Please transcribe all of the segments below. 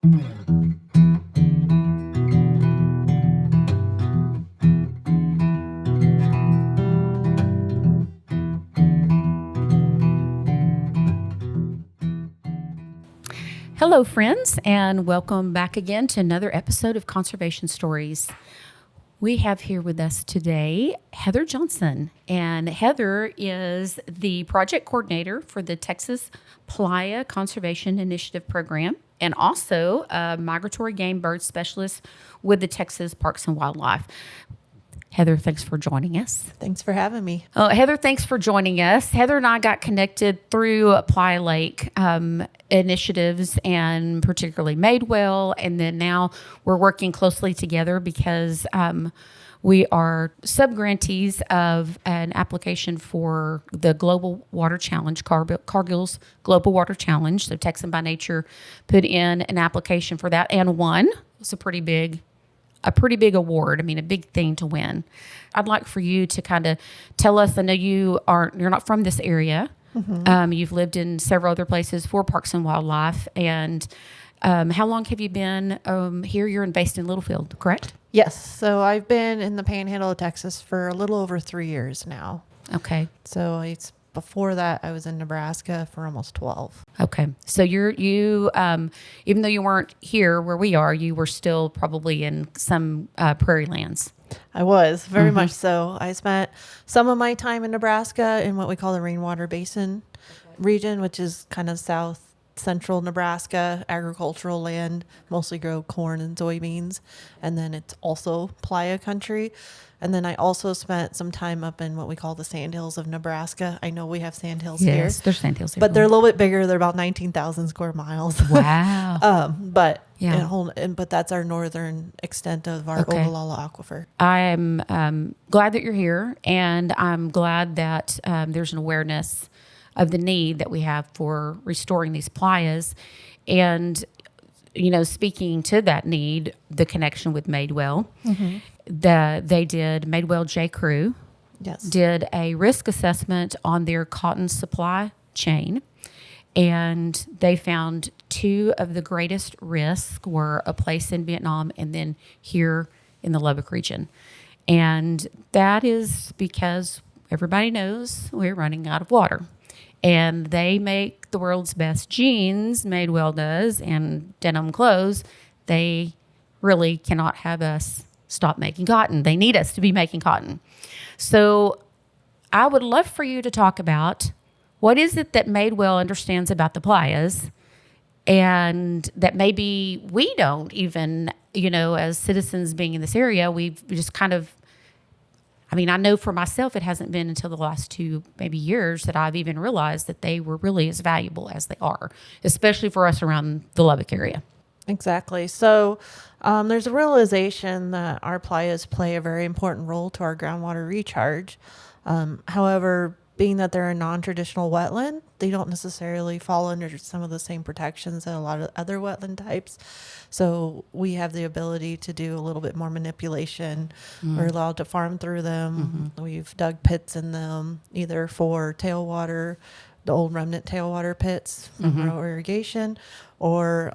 Hello, friends, and welcome back again to another episode of Conservation Stories. We have here with us today Heather Johnson, and Heather is the project coordinator for the Texas Playa Conservation Initiative Program and also a Migratory Game Bird Specialist with the Texas Parks and Wildlife. Heather, thanks for joining us. Thanks for having me. Heather, thanks for joining us. Heather and I got connected through Playa Lake initiatives and particularly Madewell. And then now we're working closely together because we are sub-grantees of an application for the Global Water Challenge, Cargill's Global Water Challenge. So Texan by Nature put in an application for that and won. It's a pretty big award. I mean, a big thing to win. I'd like for you to kind of tell us, I know you're not from this area. Mm-hmm. You've lived in several other places for Parks and Wildlife. And how long have you been here? You're based in Littlefield, correct? Yes. So I've been in the Panhandle of Texas for a little over 3 years now. Okay. So before that, I was in Nebraska for almost 12. Okay. So you even though you weren't here where we are, you were still probably in some prairie lands. I was, very much so. I spent some of my time in Nebraska in what we call the Rainwater Basin region, which is kind of south central Nebraska, agricultural land, mostly grow corn and soybeans. And then it's also playa country. And then I also spent some time up in what we call the Sandhills of Nebraska. I know we have sandhills here. Yes, there's sandhills here. But they're a little bit bigger. They're about 19,000 square miles. Wow. But that's our northern extent of our Ogallala Aquifer. I'm glad that you're here, and I'm glad that there's an awareness of the need that we have for restoring these playas. And, speaking to that need, the connection with Madewell, Madewell J. Crew did a risk assessment on their cotton supply chain, and they found two of the greatest risks were a place in Vietnam and then here in the Lubbock region. And that is because everybody knows we're running out of water. And they make the world's best jeans, Madewell does, and denim clothes. They really cannot have us stop making cotton. They need us to be making cotton. So I would love for you to talk about what is it that Madewell understands about the playas and that maybe we don't even, as citizens being in this area, we've just kind of, I know for myself, it hasn't been until the last 2 maybe years that I've even realized that they were really as valuable as they are, especially for us around the Lubbock area. Exactly. So there's a realization that our playas play a very important role to our groundwater recharge. However, being that they're a non-traditional wetland, they don't necessarily fall under some of the same protections that a lot of other wetland types. So we have the ability to do a little bit more manipulation. We're allowed to farm through them. We've dug pits in them, either for tailwater, the old remnant tailwater pits from rural irrigation, or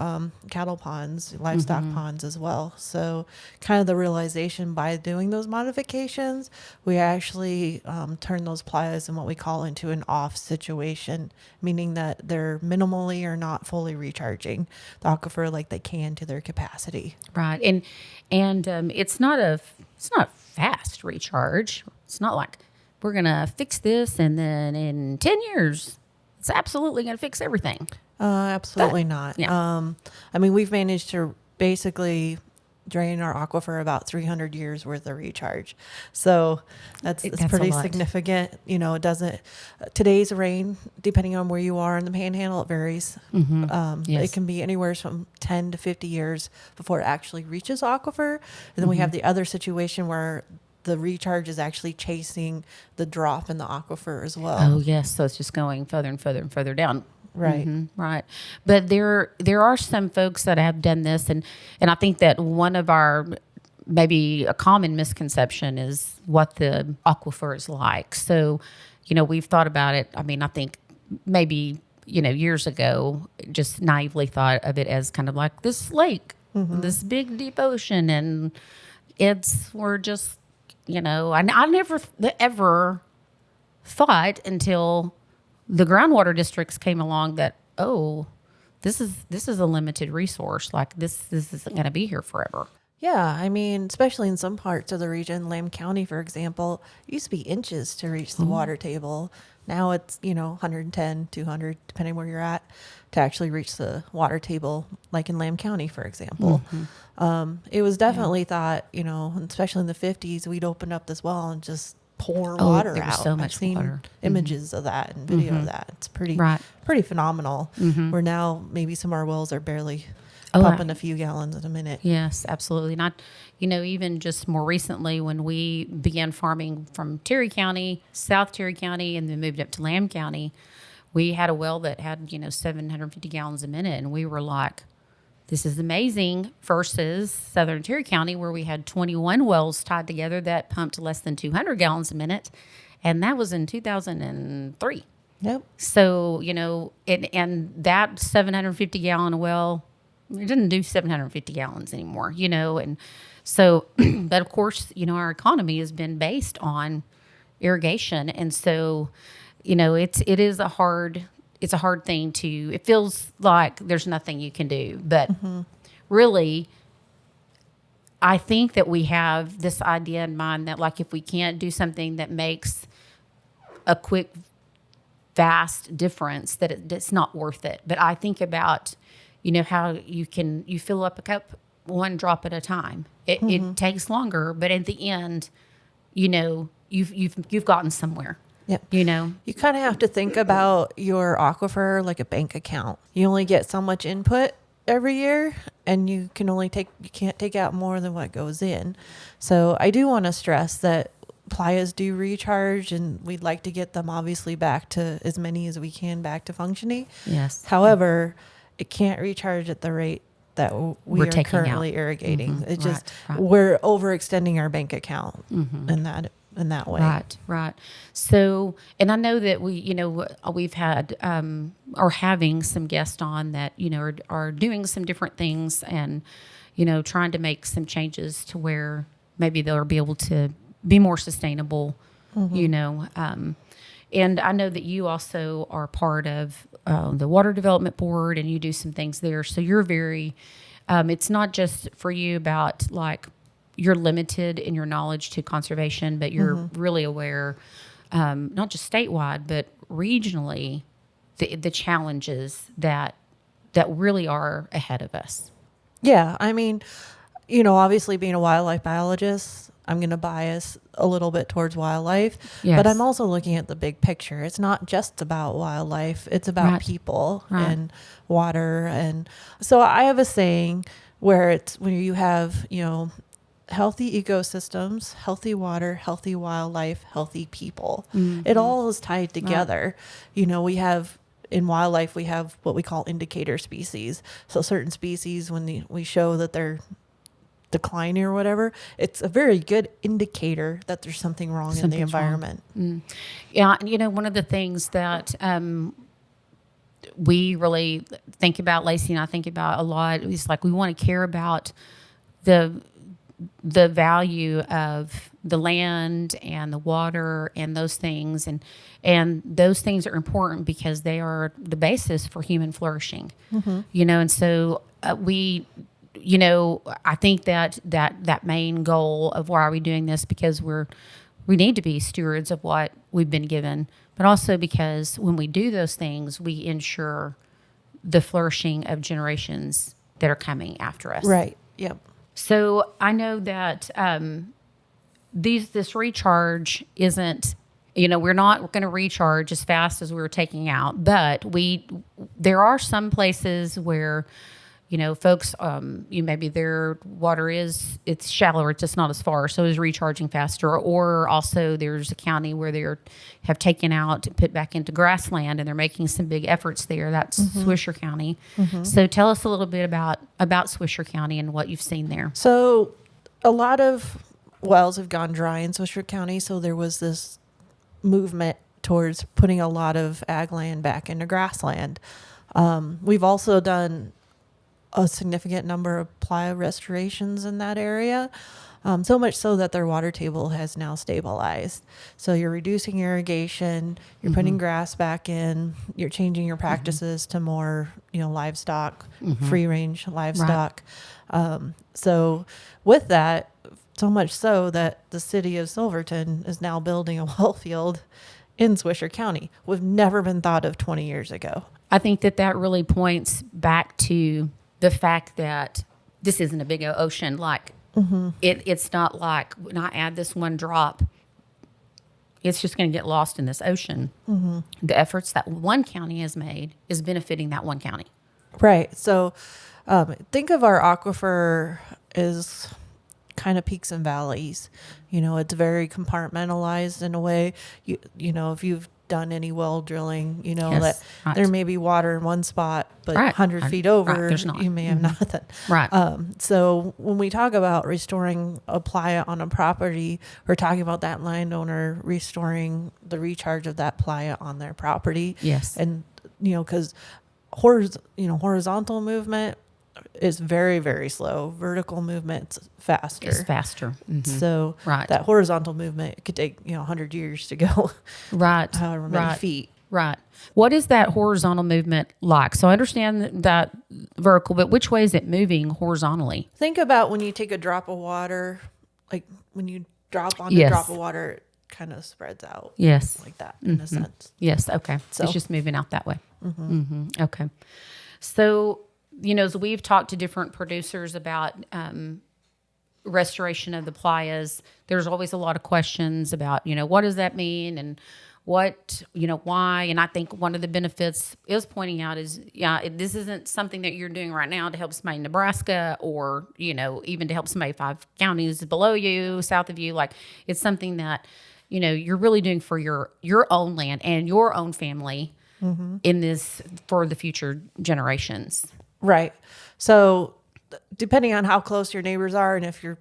cattle ponds, livestock ponds as well. So kind of the realization by doing those modifications, we actually turn those playas in what we call into an off situation, meaning that they're minimally or not fully recharging the aquifer like they can to their capacity. Right. And it's not fast recharge. It's not like we're going to fix this and then in 10 years, it's absolutely going to fix everything. Absolutely not. Yeah. We've managed to basically drain our aquifer about 300 years worth of recharge. So that's pretty significant. It doesn't, today's rain, depending on where you are in the Panhandle, it varies. Yes. It can be anywhere from 10 to 50 years before it actually reaches aquifer. And then we have the other situation where the recharge is actually chasing the drop in the aquifer as well. Oh, yes. So it's just going further and further and further down. Right. Right. But there are some folks that have done this, and I think that one of our maybe a common misconception is what the aquifer is like. So, we've thought about it. I think maybe years ago, just naively thought of it as kind of like this lake, this big deep ocean, and we're just, I never ever thought until the groundwater districts came along that, oh, this is a limited resource. Like this isn't going to be here forever. Yeah, I mean, especially in some parts of the region, Lamb County, for example, it used to be inches to reach the water table. Now it's, 110, 200, depending where you're at, to actually reach the water table, like in Lamb County, for example. It was definitely thought, especially in the 50s, we'd open up this well and just pour water there was out. so much I've seen water. images of that and video of that. It's pretty phenomenal. Where now maybe some of our wells are barely pumping a few gallons in a minute. Yes, absolutely. Not, even just more recently when we began farming from Terry County, South Terry County, and then moved up to Lamb County, we had a well that had, 750 gallons a minute. And we were like, this is amazing, versus Southern Terry County, where we had 21 wells tied together that pumped less than 200 gallons a minute. And that was in 2003. Yep. So, and that 750 gallon well, it didn't do 750 gallons anymore, and so, but of course, our economy has been based on irrigation. And so, it is a hard thing it feels like there's nothing you can do, but really, I think that we have this idea in mind that, like, if we can't do something that makes a quick, vast difference, that it's not worth it. But I think about, how you fill up a cup one drop at a time. It takes longer, but at the end, you've gotten somewhere. Yep. You kind of have to think about your aquifer like a bank account. You only get so much input every year, and you can't take out more than what goes in. So I do want to stress that playas do recharge, and we'd like to get them obviously back to as many as we can back to functioning. Yes. However, it can't recharge at the rate that we're currently irrigating. It just, we're overextending our bank account in that way. Right. So, and I know that we've had, or having some guests on that, are doing some different things and, trying to make some changes to where maybe they'll be able to be more sustainable, and I know that you also are part of the Water Development Board, and you do some things there. So you're very, it's not just for you about, like, you're limited in your knowledge to conservation, but you're really aware, not just statewide, but regionally, the challenges that really are ahead of us. Yeah. I mean, obviously being a wildlife biologist, I'm going to bias a little bit towards wildlife, but I'm also looking at the big picture. It's not just about wildlife. It's about people and water. And so I have a saying where it's when you have, healthy ecosystems, healthy water, healthy wildlife, healthy people. It all is tied together. We have, in wildlife, we have what we call indicator species. So certain species, when we show that they're declining or whatever, it's a very good indicator that there's something wrong in the environment. Yeah, one of the things that we really think about, Lacey and I think about a lot, is like we want to care about the value of the land and the water and those things, and those things are important because they are the basis for human flourishing. And so we. I think that main goal of why are we doing this, because we need to be stewards of what we've been given, but also because when we do those things, we ensure the flourishing of generations that are coming after us. Right. Yep. So I know that this recharge isn't, we're not going to recharge as fast as we were taking out, but there are some places where folks, maybe their water it's shallower, it's just not as far, so it's recharging faster. Or also there's a county where they have taken out, put back into grassland, and they're making some big efforts there. That's Swisher County. So tell us a little bit about Swisher County and what you've seen there. So a lot of wells have gone dry in Swisher County, so there was this movement towards putting a lot of ag land back into grassland. We've also done a significant number of playa restorations in that area. So much so that their water table has now stabilized. So you're reducing irrigation, you're putting grass back in, you're changing your practices to more, livestock, free range livestock. Right. So with that, so much so that the city of Silverton is now building a well field in Swisher County. We've never been thought of 20 years ago. I think that really points back to the fact that this isn't a big ocean. Like, it's not like when I add this one drop, it's just going to get lost in this ocean. The efforts that one county has made is benefiting that one county. Right. So think of our aquifer as kind of peaks and valleys. It's very compartmentalized in a way. If you've done any well drilling, that there may be water in one spot, but 100 feet over, you may have nothing. Right. So when we talk about restoring a playa on a property, we're talking about that landowner restoring the recharge of that playa on their property. Yes. And, because horizontal movement is very, very slow. Vertical movement's faster. It's faster. So that horizontal movement could take 100 years to go. Right. However many feet. Right. What is that horizontal movement like? So I understand that vertical, but which way is it moving horizontally? Think about when you take a drop of water, like when you drop on a drop of water, it kind of spreads out. Yes. Like that in a sense. Yes. Okay. So it's just moving out that way. Okay. So, as we've talked to different producers about restoration of the playas, there's always a lot of questions about, what does that mean and what, why? And I think one of the benefits is pointing out is, this isn't something that you're doing right now to help somebody in Nebraska or, even to help somebody 5 counties below you, south of you. Like, it's something that, you're really doing for your own land and your own family in this for the future generations. Right. So depending on how close your neighbors are and if you're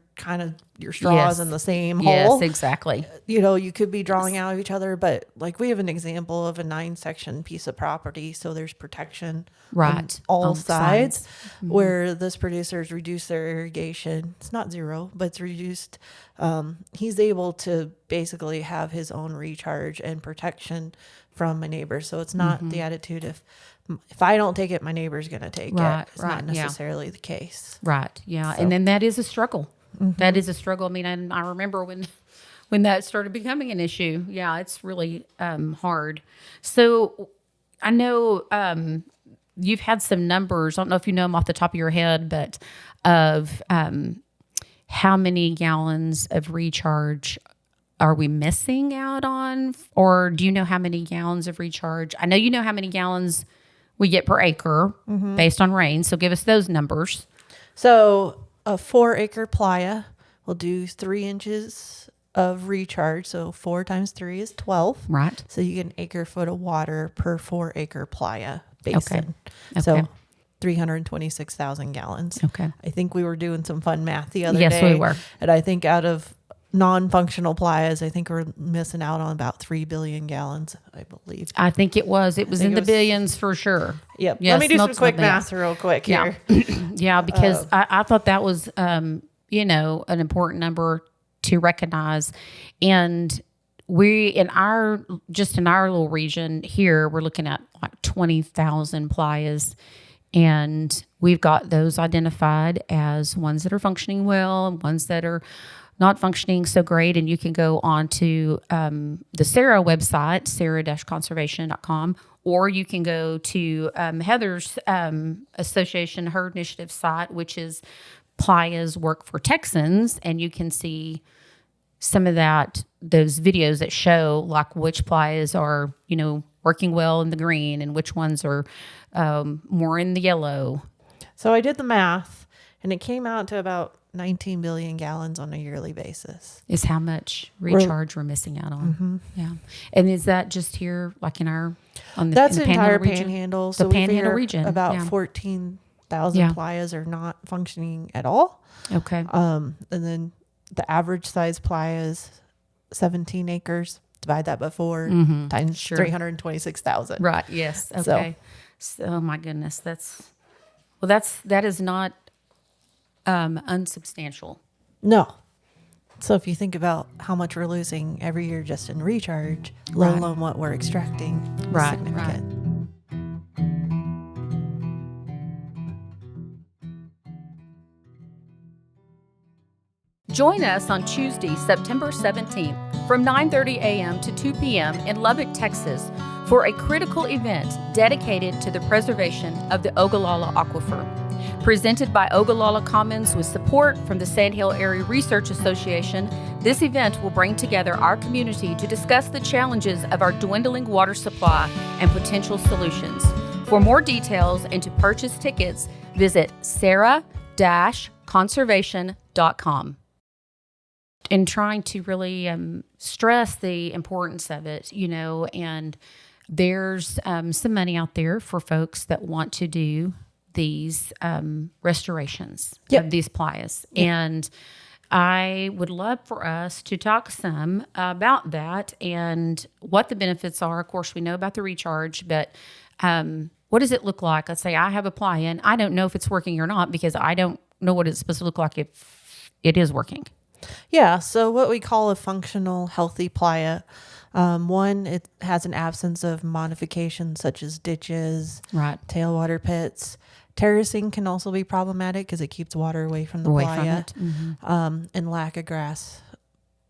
your straws in the same hole. Yes, exactly. You could be drawing out of each other, but like we have an example of a 9-section piece of property. So there's protection on all sides where this producer's reduced their irrigation. It's not zero, but it's reduced. He's able to basically have his own recharge and protection from my neighbor. So it's not the attitude if I don't take it, my neighbor's going to take it. It's not necessarily the case. Right. Yeah. So. And then that is a struggle. That is a struggle. I mean, I remember when that started becoming an issue. Yeah, it's really hard. So I know you've had some numbers. I don't know if you know them off the top of your head, but of how many gallons of recharge are we missing out on? Or do you know how many gallons of recharge? I know you know how many gallons we get per acre based on rain. So give us those numbers. So a 4-acre playa will do 3 inches of recharge. So 4 times 3 is 12. Right. So you get an acre foot of water per 4-acre playa basin. Okay. So 326,000 gallons. Okay. I think we were doing some fun math the other day. Yes, we were. And I think out of non-functional playas, I think we're missing out on about 3 billion gallons, I believe. I think it was in the billions for sure. Yep. Yes, let me do some quick math real quick here. Yeah, because I thought that was, an important number to recognize. And we, in our little region here, we're looking at like 20,000 playas. And we've got those identified as ones that are functioning well and ones that are not functioning so great. And you can go on to the SARA website, sara-conservation.com, or you can go to Heather's Association Herd Initiative site, which is Playas Work for Texans, and you can see some of those videos that show like which playas are, working well in the green and which ones are more in the yellow. So I did the math, and it came out to about 19 billion gallons on a yearly basis. Is how much recharge we're missing out on. Yeah. And is that just here, like that's the entire panhandle. So the panhandle region. About 14,000 playas are not functioning at all. Okay. And then the average size playa is 17 acres. divide that by 4 times 326,000. Right. Yes. Okay. So, oh my goodness. That is not unsubstantial. No. So if you think about how much we're losing every year just in recharge, let alone what we're extracting, it's significant. Join us on Tuesday, September 17th from 9:30 a.m. to 2 p.m. in Lubbock, Texas for a critical event dedicated to the preservation of the Ogallala Aquifer. Presented by Ogallala Commons with support from the Sandhill Area Research Association, this event will bring together our community to discuss the challenges of our dwindling water supply and potential solutions. For more details and to purchase tickets, visit SARA-conservation.com. And trying to really stress the importance of it, and there's some money out there for folks that want to do these restorations of these playas. Yep. And I would love for us to talk some about that and what the benefits are. Of course, we know about the recharge, but what does it look like? Let's say I have a playa and I don't know if it's working or not because I don't know what it's supposed to look like if it is working. Yeah, so what we call a functional healthy playa, one, it has an absence of modifications such as ditches, tailwater pits. Terracing can also be problematic because it keeps water away from the playa, and lack of grass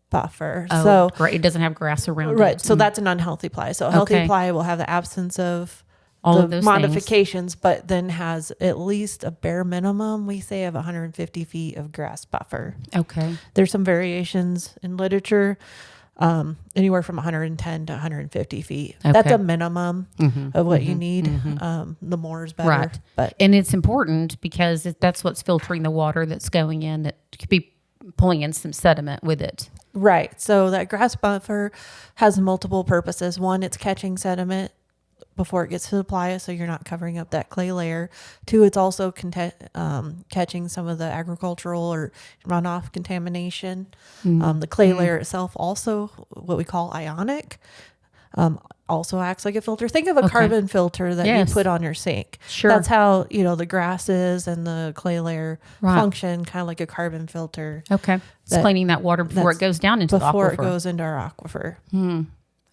buffer. Oh, so great. It doesn't have grass around it. So that's an unhealthy playa. So a healthy playa will have the absence of all the of those modifications, but then has at least a bare minimum, we say, of 150 feet of grass buffer. Okay. There's some variations in literature, anywhere from 110 to 150 feet. Okay. That's a minimum of what you need. The more is better. Right. And it's important because that's what's filtering the water that's going in that could be pulling in some sediment with it. Right. So that grass buffer has multiple purposes. One, it's catching sediment before it gets to the playa, so you're not covering up that clay layer. Two, it's also catching some of the agricultural or runoff contamination. The clay layer itself, also what we call ionic, also acts like a filter. Think of a carbon filter that you put on your sink. Sure. That's how, the grasses and the clay layer function, kind of like a carbon filter. Okay. It's cleaning that water before it goes down into the aquifer. Before it goes into our aquifer.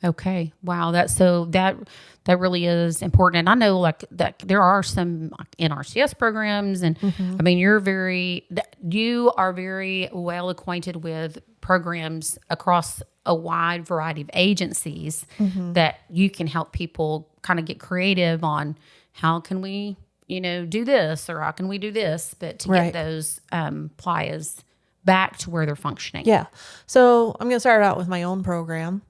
Okay. Wow. That really is important. And I know like that there are some NRCS programs and I mean, you are very well acquainted with programs across a wide variety of agencies that you can help people kind of get creative on how can we, do this or how can we do this, but to get those playas back to where they're functioning. Yeah. So I'm going to start out with my own program.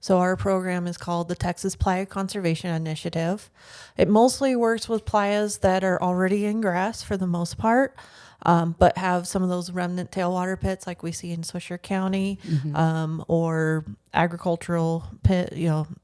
So our program is called the Texas Playa Conservation Initiative. It mostly works with playas that are already in grass for the most part, but have some of those remnant tailwater pits like we see in Swisher County, or agricultural pit,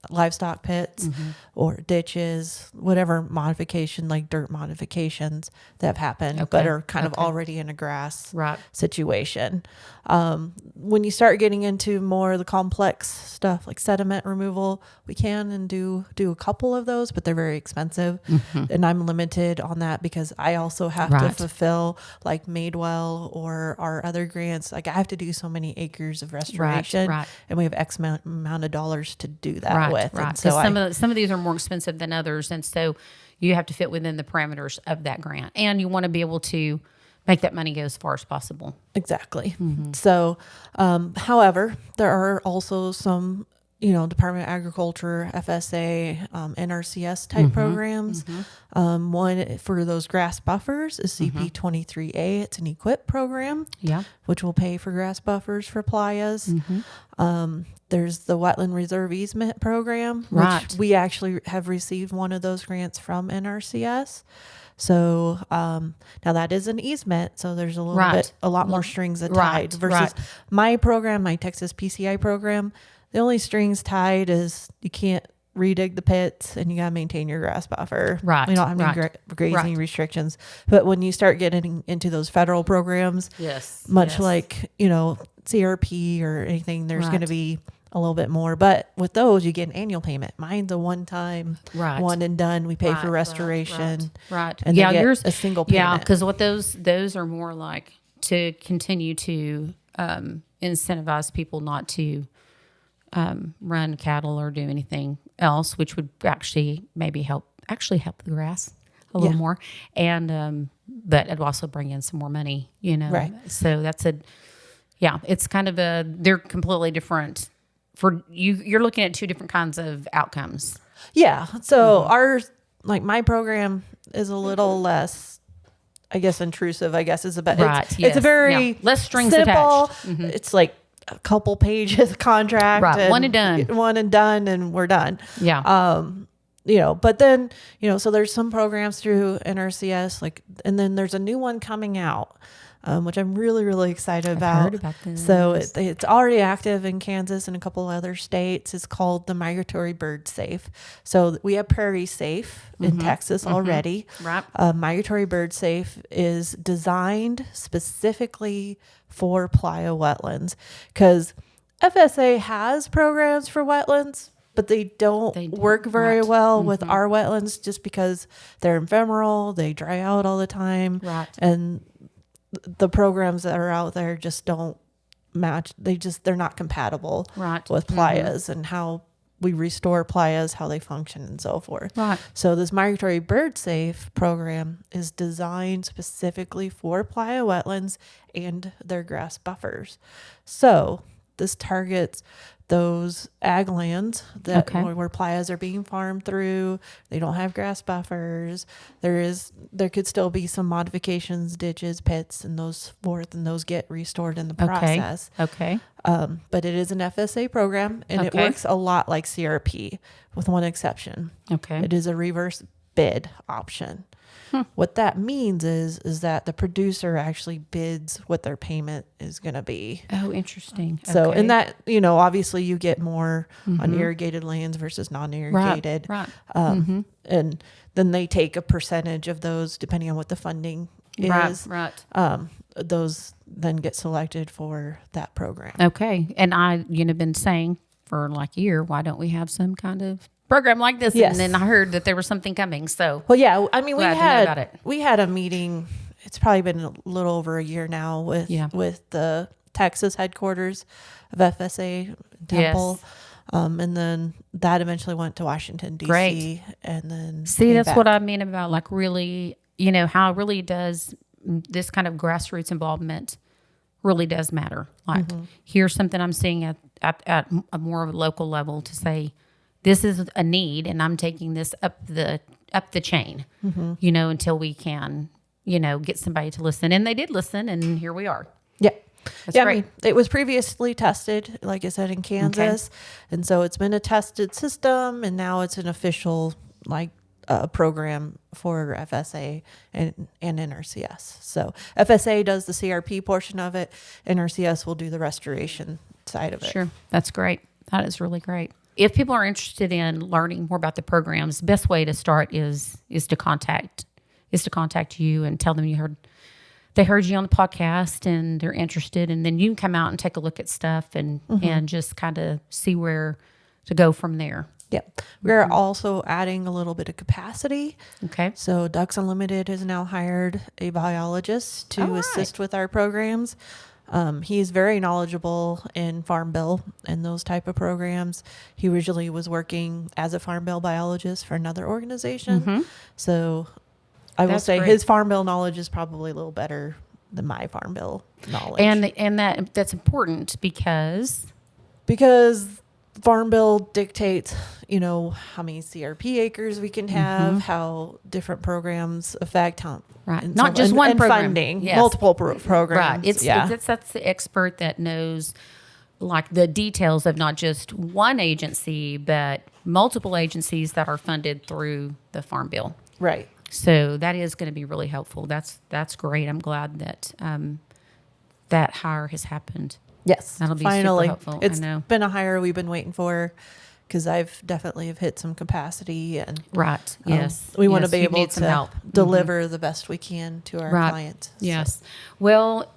livestock pits or ditches, whatever modification, like dirt modifications that have happened, but are kind of already in a grass situation. When you start getting into more of the complex stuff like sediment removal, we can and do a couple of those, but they're very expensive. And I'm limited on that because I also have to fulfill like Madewell or our other grants. Like I have to do so many acres of restoration and we have X amount of dollars to do that with. And so some of these are more expensive than others. And so you have to fit within the parameters of that grant and you want to be able to make that money go as far as possible. Exactly. So, however, there are also some, Department of Agriculture, FSA, NRCS type programs. One for those grass buffers is CP23A. It's an EQIP program, which will pay for grass buffers for playas. There's the Wetland Reserve Easement Program, which we actually have received one of those grants from NRCS. So now that is an easement, so there's a lot more strings tied versus my program, my Texas PCI program. The only strings tied is you can't redig the pits and you got to maintain your grass buffer. We don't have any grazing restrictions. But when you start getting into those federal programs, much like, CRP or anything, there's going to be a little bit more. But with those, you get an annual payment. Mine's a one-time, one and done. We pay for restoration. Right. And yeah, they get yours a single payment. Yeah, because what those are more like to continue to incentivize people not to run cattle or do anything else, which would actually maybe help the grass a little more. And but it'd also bring in some more money, Right. So that's it's kind of they're completely different for you. You're looking at two different kinds of outcomes. Yeah. So ours, like my program is a little less, I guess, intrusive, I guess is a bit. Right. It's a very less strings simple. attached. It's like a couple pages contract. Right. One and done. And we're done. Yeah. But then, so there's some programs through NRCS, and then there's a new one coming out, which I'm really, really excited about. Heard about this. So it's already active in Kansas and a couple other states. It's called the Migratory Bird Safe. So we have Prairie Safe in Texas already. Right. Migratory Bird Safe is designed specifically for playa wetlands, because FSA has programs for wetlands, but they don't work very well with our wetlands, just because they're ephemeral, they dry out all the time. Right. And the programs that are out there just don't match. They're not compatible with playas and how we restore playas, how they function and so forth. Right. So this Migratory Bird Safe program is designed specifically for playa wetlands and their grass buffers. So this targets those ag lands that where playas are being farmed through. They don't have grass buffers. There could still be some modifications, ditches, pits, and those forth, and those get restored in the process. Okay. But it is an FSA program, and it works a lot like CRP, with one exception. Okay. It is a reverse bid option. What that means is that the producer actually bids what their payment is going to be. Oh, interesting. So, in that, obviously you get more on irrigated lands versus non-irrigated. Right. And then they take a percentage of those depending on what the funding is. Right. Those then get selected for that program. Okay. And I, been saying for like a year, why don't we have some kind of program like this? Yes. And then I heard that there was something coming. So, well, yeah, I mean, about it. we had a meeting. It's probably been a little over a year now with the Texas headquarters of FSA Temple. Yes. And then that eventually went to Washington, D.C. Great. And then that's what I mean about like really, how it really does this kind of grassroots involvement really does matter. Like here's something I'm seeing at a more of a local level to say, this is a need, and I'm taking this up the chain, until we can, get somebody to listen. And they did listen, and here we are. Yeah. That's great. I mean, it was previously tested, like I said, in Kansas. And so it's been a tested system, and now it's an official, program for FSA and NRCS. So FSA does the CRP portion of it. NRCS will do the restoration side of it. Sure. That's great. That is really great. If people are interested in learning more about the programs, the best way to start is to contact you and tell them they heard you on the podcast and they're interested, and then you can come out and take a look at stuff and just kind of see where to go from there. Yeah. We're also adding a little bit of capacity. Okay. So Ducks Unlimited has now hired a biologist to assist with our programs. He's very knowledgeable in Farm Bill and those type of programs. He originally was working as a Farm Bill biologist for another organization. So I will say his Farm Bill knowledge is probably a little better than my Farm Bill knowledge. And that's important because Farm Bill dictates, how many CRP acres we can have, how different programs affect not just one program. Funding, multiple programs. Right. That's the expert that knows like the details of not just one agency, but multiple agencies that are funded through the Farm Bill. Right. So that is going to be really helpful. That's great. I'm glad that that hire has happened. Yes. That'll be finally super helpful. It's I know. been a hire we've been waiting for, because I've definitely have hit some capacity, and yes, we want to be able some to help. deliver the best we can to our clients. Yes. So. Well,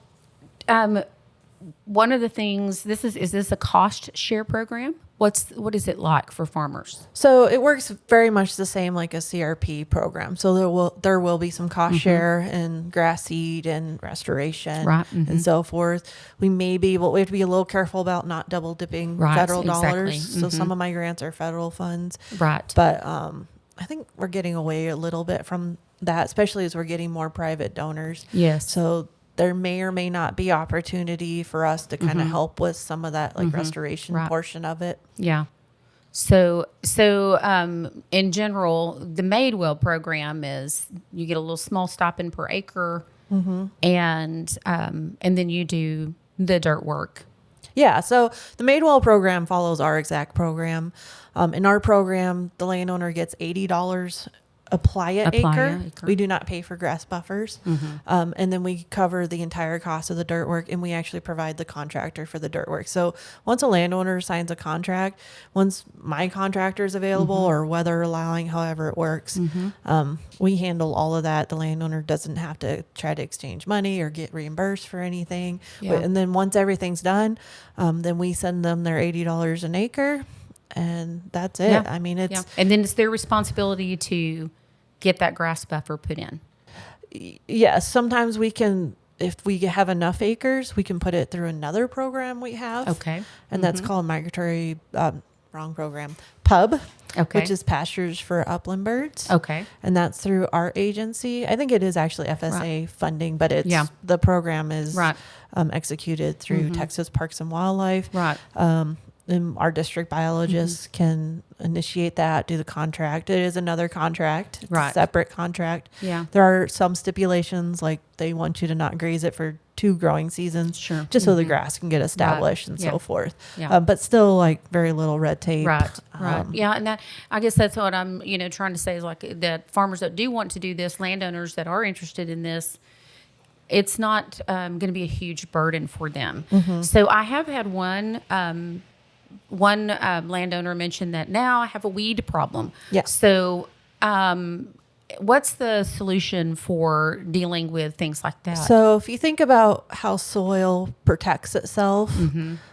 one of the things, is this a cost share program? What is it like for farmers? So it works very much the same like a CRP program. So there will be some cost share in grass seed and restoration and so forth. We have to be a little careful about not double dipping federal dollars. So some of my grants are federal funds. Right. But I think we're getting away a little bit from that, especially as we're getting more private donors. Yes. So there may or may not be opportunity for us to kind of help with some of that like restoration portion of it. Yeah. So in general, the Madewell program is you get a little small stipend per acre, and then you do the dirt work. Yeah. So the Madewell program follows our exact program. In our program, the landowner gets $80 a playa acre. We do not pay for grass buffers. And then we cover the entire cost of the dirt work, and we actually provide the contractor for the dirt work. So once a landowner signs a contract, once my contractor is available or weather allowing, however it works, we handle all of that. The landowner doesn't have to try to exchange money or get reimbursed for anything. Yeah. And then once everything's done, then we send them their $80 an acre. And that's it. Yeah. I mean, it's and then it's their responsibility to get that grass buffer put in. Yes, sometimes we can, if we have enough acres, we can put it through another program we have. Okay. And that's called Migratory, wrong program, PUB, Okay. which is Pastures for Upland Birds. Okay. And that's through our agency. I think it is actually FSA funding, but it's the program is executed through Texas Parks and Wildlife. Right. And our district biologists can initiate that, do the contract. It is another contract, it's a separate contract. Yeah. There are some stipulations, like they want you to not graze it for 2 growing seasons, just so the grass can get established and so forth. Yeah. But still, like very little red tape. Right. Yeah, and that, I guess that's what I'm trying to say is like that farmers that do want to do this, landowners that are interested in this, it's not going to be a huge burden for them. So I have had one landowner mentioned that now I have a weed problem. Yeah. So what's the solution for dealing with things like that? So if you think about how soil protects itself,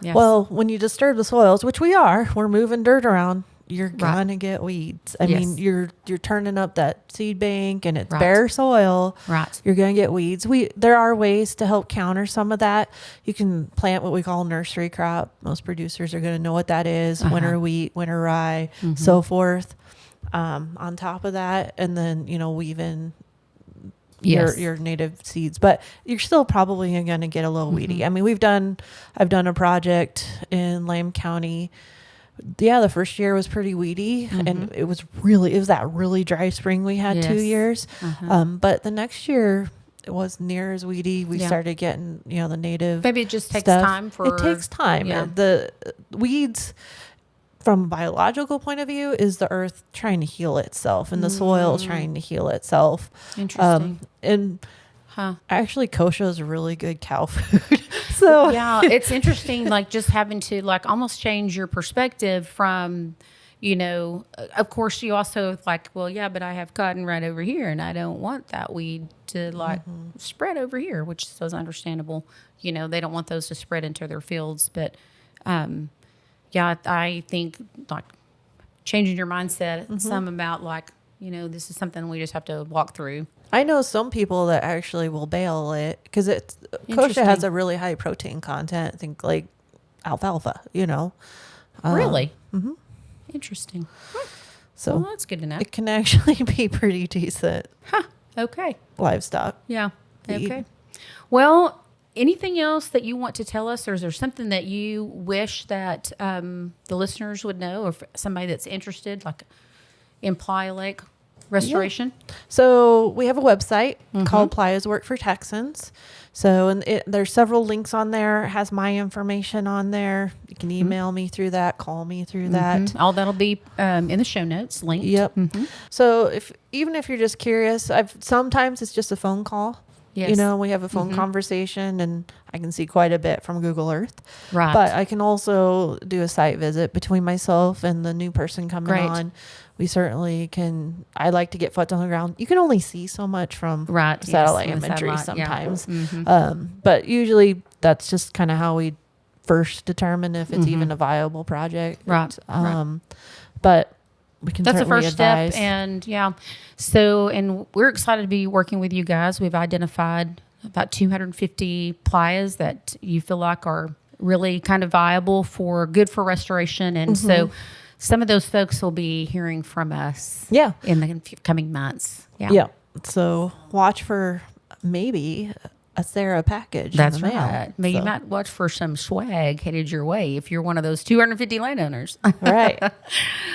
Yes. well, when you disturb the soils, which we're moving dirt around, you're gonna get weeds. I mean, you're turning up that seed bank and it's bare soil. Right. You're gonna get weeds. There are ways to help counter some of that. You can plant what we call nursery crop. Most producers are gonna know what that is. Winter wheat, winter rye, so forth. On top of that, and then weave in your native seeds, but you're still probably gonna get a little weedy. I mean, I've done a project in Lamb County. Yeah, the first year was pretty weedy, and it was that really dry spring we had 2 years. But the next year it wasn't near as weedy. We started getting the native. Maybe it just takes stuff. time It takes time. Yeah. The weeds, from a biological point of view, is the earth trying to heal itself, and the soil trying to heal itself. Interesting. Actually, kosher is really good cow food. So yeah, it's interesting, like just having to like almost change your perspective from, of course you also like, well, yeah, but I have cotton right over here and I don't want that weed to like spread over here, which is understandable. They don't want those to spread into their fields. But I think like changing your mindset, some about like, this is something we just have to walk through. I know some people that actually will bale it because kosher has a really high protein content. I think like alfalfa, Really? Interesting. So well, that's good to know. It can actually be pretty decent. Okay. Livestock. Yeah. Okay. Well, anything else that you want to tell us, or is there something that you wish that the listeners would know, or somebody that's interested, like in Playa Lake restoration? Yeah. So we have a website called Playas Work for Texans. So there's several links on there. It has my information on there. You can email me through that, call me through that. All that'll be in the show notes linked. Yep. So even if you're just curious, sometimes it's just a phone call. Yes. We have a phone conversation, and I can see quite a bit from Google Earth. Right. But I can also do a site visit between myself and the new person coming on. We certainly can. I like to get foot on the ground. You can only see so much from satellite imagery sometimes. But usually that's just kind of how we first determine if it's even a viable project. Right. But we can That's the certainly first advise. step. And and we're excited to be working with you guys. We've identified about 250 playas that you feel like are really kind of viable good for restoration. And so some of those folks will be hearing from us in the coming months. Yeah. So watch for maybe a SARA package. That's in the mail. right. You might watch for some swag headed your way if you're one of those 250 landowners. Right.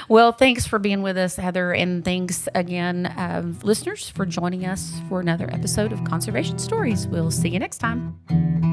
Well, thanks for being with us, Heather. And thanks again, listeners, for joining us for another episode of Conservation Stories. We'll see you next time.